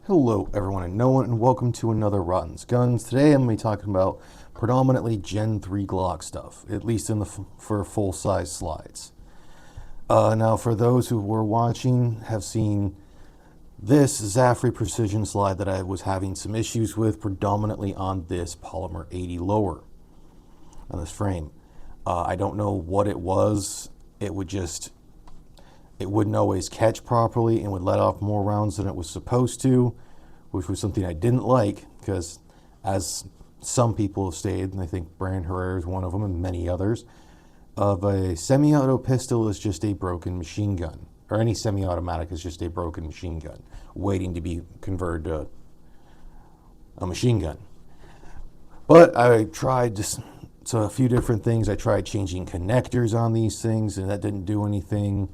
Hello everyone and no one, and welcome to another Rotten's Guns. Today I'm going to be talking about predominantly Gen 3 Glock stuff, at least in the for full-size slides. Now for those who were watching, have seen this Zafre precision slide that I was having some issues with, predominantly on this Polymer 80 lower, on this frame. I don't know what it was. It wouldn't always catch properly and would let off more rounds than it was supposed to, which was something I didn't like because, as some people have stated, and I think Brand Herrera is one of them and many others, of a semi-auto pistol is just a broken machine gun, or any semi-automatic is just a broken machine gun waiting to be converted to a machine gun. But I tried a few different things. I tried changing connectors on these things, and that didn't do anything.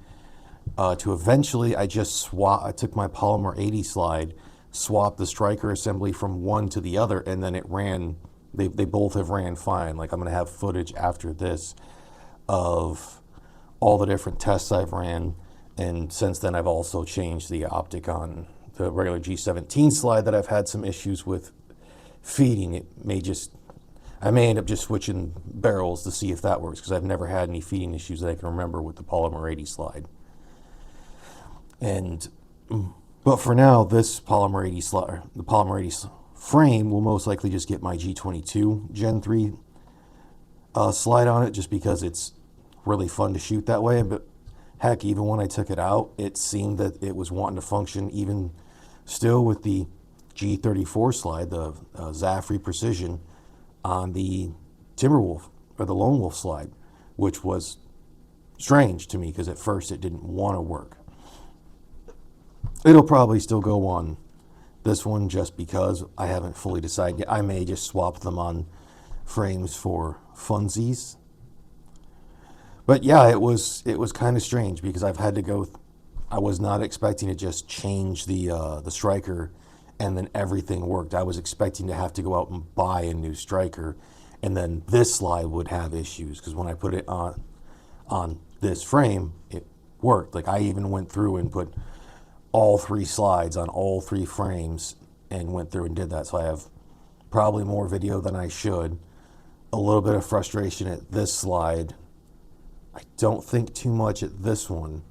To eventually, I took my Polymer 80 slide, swapped the striker assembly from one to the other, and then it ran. They both have ran fine. Like, I'm going to have footage after this of all the different tests I've ran, and since then I've also changed the optic on the regular G17 slide that I've had some issues with feeding. I may end up just switching barrels to see if that works, because I've never had any feeding issues that I can remember with the Polymer 80 slide. But for now, this Polymer 80 slide, the Polymer 80 frame, will most likely just get my G22 Gen 3 slide on it, just because it's really fun to shoot that way. But heck, even when I took it out, it seemed that it was wanting to function even still with the G34 slide, the Zafre Precision, on the Timberwolf, or the Lone Wolf slide, which was strange to me because at first it didn't want to work. It'll probably still go on this one just because I haven't fully decided yet. I may just swap them on frames for funsies. But yeah, it was kind of strange because I've had to go. I was not expecting to just change the striker and then everything worked. I was expecting to have to go out and buy a new striker, and then this slide would have issues because when I put it on this frame, it worked. Like, I even went through and put all three slides on all three frames and went through and did that. So I have probably more video than I should. A little bit of frustration at this slide. I don't think too much at this one.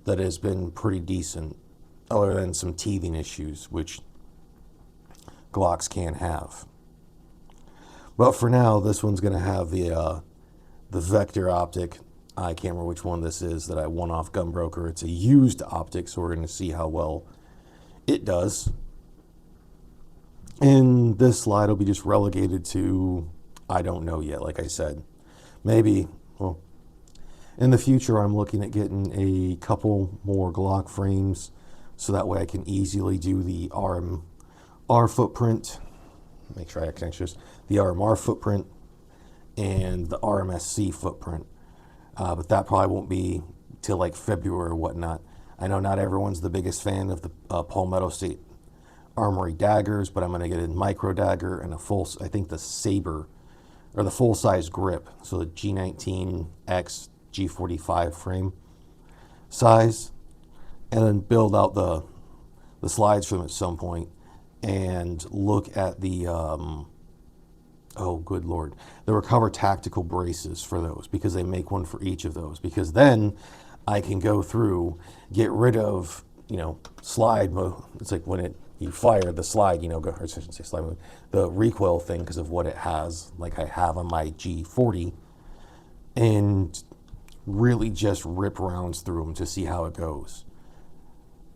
That has been pretty decent, other than some teething issues, which Glocks can have. But for now, this one's going to have the Vector optic. I can't remember which one this is that I won off Gunbroker. It's a used optic, so we're going to see how well it does. And this slide will be just relegated to, I don't know yet, like I said. Maybe, well, in the future I'm looking at getting a couple more Glock frames, so that way I can easily do the RMR footprint. Make sure I can just the RMR footprint and the RMSC footprint. But that probably won't be till like February or whatnot. I know not everyone's the biggest fan of the Palmetto State Armory daggers, but I'm going to get a micro dagger and I think the Saber, or the full-size grip. So the G19X G45 frame size, and then build out the slides from at some point and look at the oh, good Lord, the Recover Tactical braces for those, because they make one for each of those. Because then I can go through, get rid of, slide mode. It's like when you fire the slide, or I shouldn't say slide mode, the recoil thing, because of what it has, like I have on my G40, and really just rip rounds through them to see how it goes.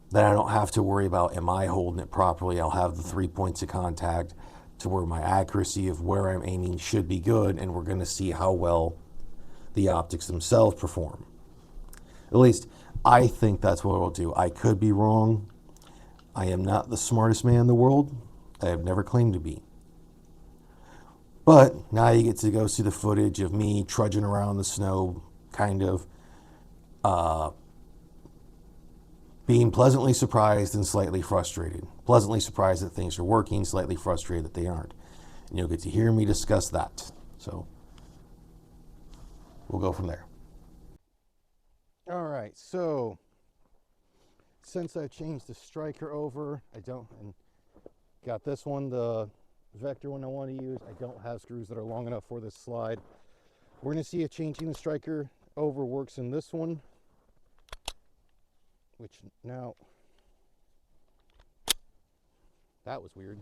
Then I don't have to worry about, am I holding it properly? I'll have the 3 points of contact to where my accuracy of where I'm aiming should be good, and we're going to see how well the optics themselves perform. At least I think that's what it'll do. I could be wrong. I am not the smartest man in the world. I have never claimed to be. But now you get to go see the footage of me trudging around the snow, kind of being pleasantly surprised and slightly frustrated. Pleasantly surprised that things are working, slightly frustrated that they aren't. And you'll get to hear me discuss that. So we'll go from there. All right, so since I've changed the striker over, and got this one, the Vector one I want to use, I don't have screws that are long enough for this slide. We're going to see if changing the striker over works in this one, which now, that was weird.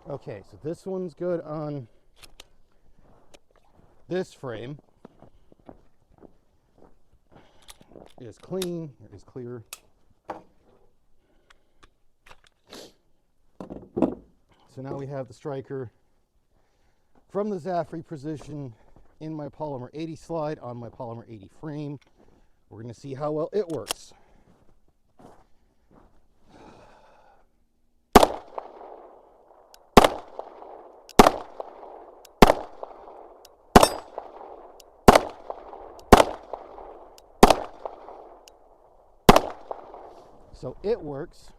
Okay, so this one's good on this frame. It is clean, it is clear. So now we have the striker from the ZF position in my polymer 80 slide on my polymer 80 frame. We're going to see how well it works. So it works.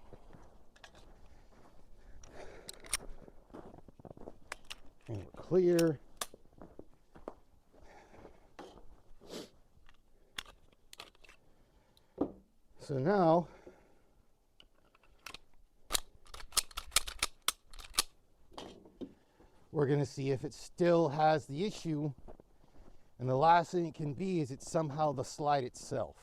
And we're clear. So now we're going to see if it still has the issue. And the last thing it can be is it's somehow the slide itself.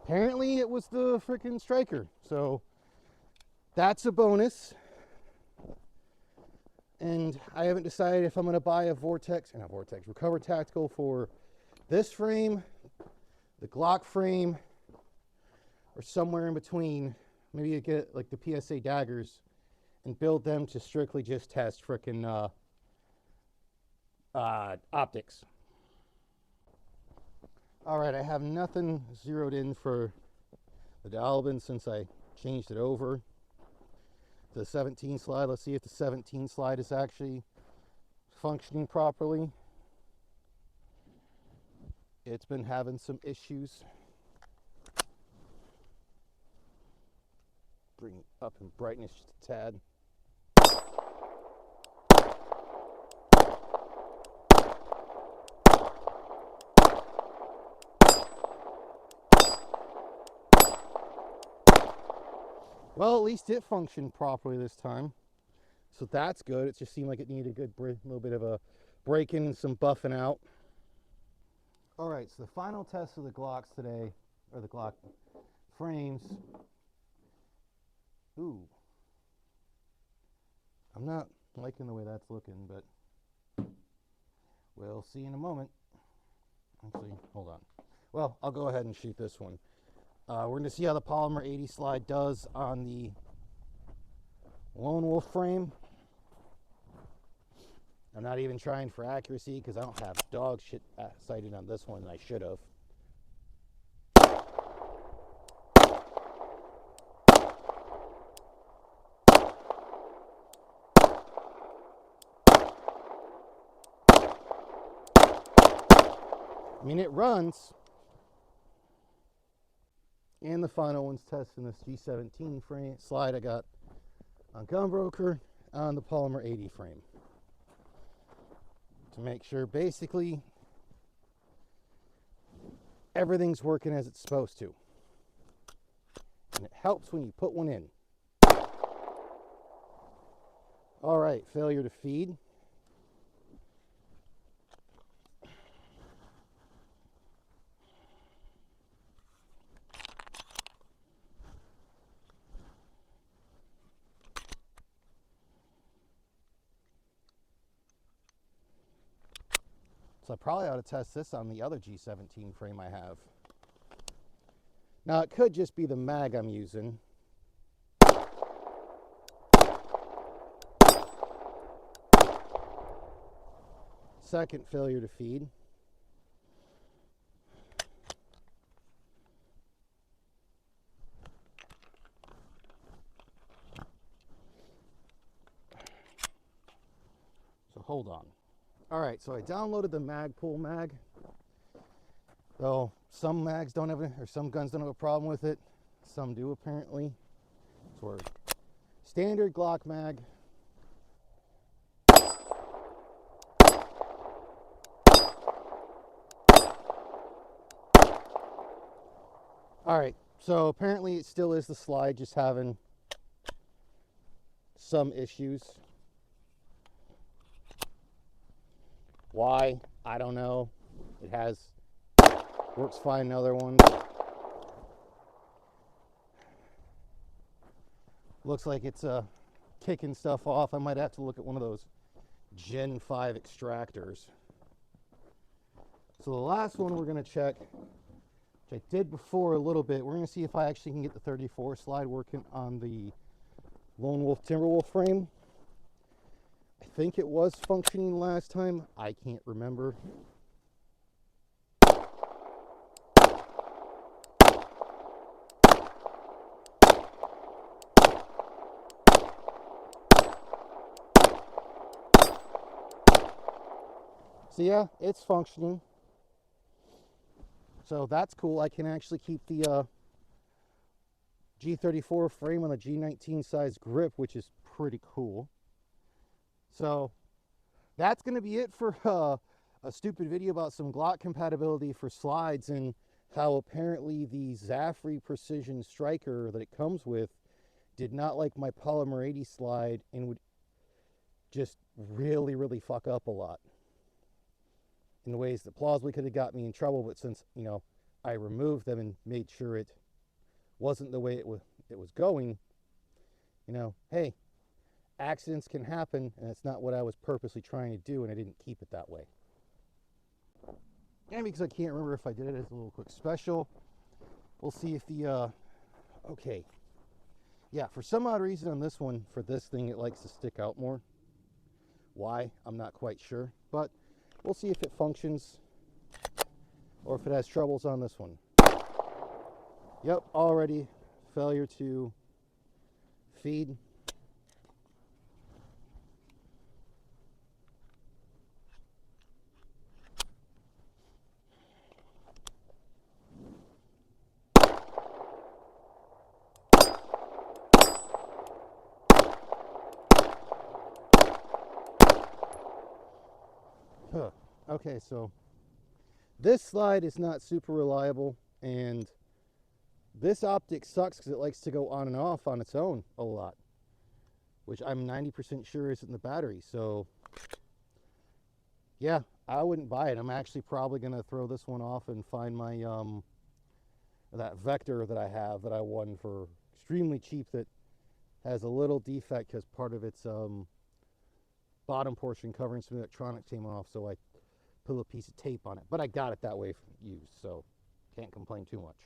Apparently it was the freaking striker, so that's a bonus. And I haven't decided if I'm going to buy a Recover Tactical for this frame, the Glock frame, or somewhere in between. Maybe get like the PSA daggers and build them to strictly just test freaking optics. All right, I have nothing zeroed in for the Dalbin since I changed it over to the 17 slide. Let's see if the 17 slide is actually functioning properly. It's been having some issues. Bring it up in brightness just a tad. Well, at least it functioned properly this time, so that's good. It just seemed like it needed a good little bit of a break-in and some buffing out. All right, so the final test of the Glocks today, or the Glock frames. Ooh, I'm not liking the way that's looking, but we'll see in a moment. Actually, hold on. Well, I'll go ahead and shoot this one. We're going to see how the polymer 80 slide does on the Lone Wolf frame. I'm not even trying for accuracy because I don't have dog shit sighted on this one, and I should have. I mean, it runs. And the final one's testing this G17 frame slide I got on Gunbroker on the polymer 80 frame to make sure basically everything's working as it's supposed to. And it helps when you put one in. All right, failure to feed. So I probably ought to test this on the other G17 frame I have. Now it could just be the mag I'm using. second failure to feed. So hold on. All right, so I downloaded the Magpul mag. Though some mags don't have it, or some guns don't have a problem with it. Some do apparently. So standard Glock mag. All right, so apparently it still is the slide, just having some issues. Why? I don't know. It works fine in other ones. Looks like it's kicking stuff off. I might have to look at one of those Gen 5 extractors. So the last one we're going to check, which I did before a little bit, we're going to see if I actually can get the 34 slide working on the Lone Wolf Timberwolf frame. I think it was functioning last time. I can't remember. So yeah, it's functioning. So that's cool. I can actually keep the G34 frame on the G19 size grip, which is pretty cool. So that's going to be it for a stupid video about some Glock compatibility for slides, and how apparently the Zafri Precision Striker that it comes with did not like my Polymer 80 slide and would just really fuck up a lot in ways that plausibly could have got me in trouble. But since, you know, I removed them and made sure it wasn't the way it was going, you know, hey, accidents can happen, and it's not what I was purposely trying to do, and I didn't keep it that way. And because I can't remember if I did it as a little quick special, we'll see if the, okay. Yeah, for some odd reason on this one, for this thing, it likes to stick out more. Why? I'm not quite sure, but we'll see if it functions or if it has troubles on this one. Yep, already failure to feed. Okay, so this slide is not super reliable, and this optic sucks because it likes to go on and off on its own a lot, which I'm 90% sure isn't the battery. So yeah, I wouldn't buy it. I'm actually probably going to throw this one off and find my that Vector that I have that I won for extremely cheap, that has a little defect because part of its bottom portion covering some electronics came off, so I put a piece of tape on it. But I got it that way used, so can't complain too much.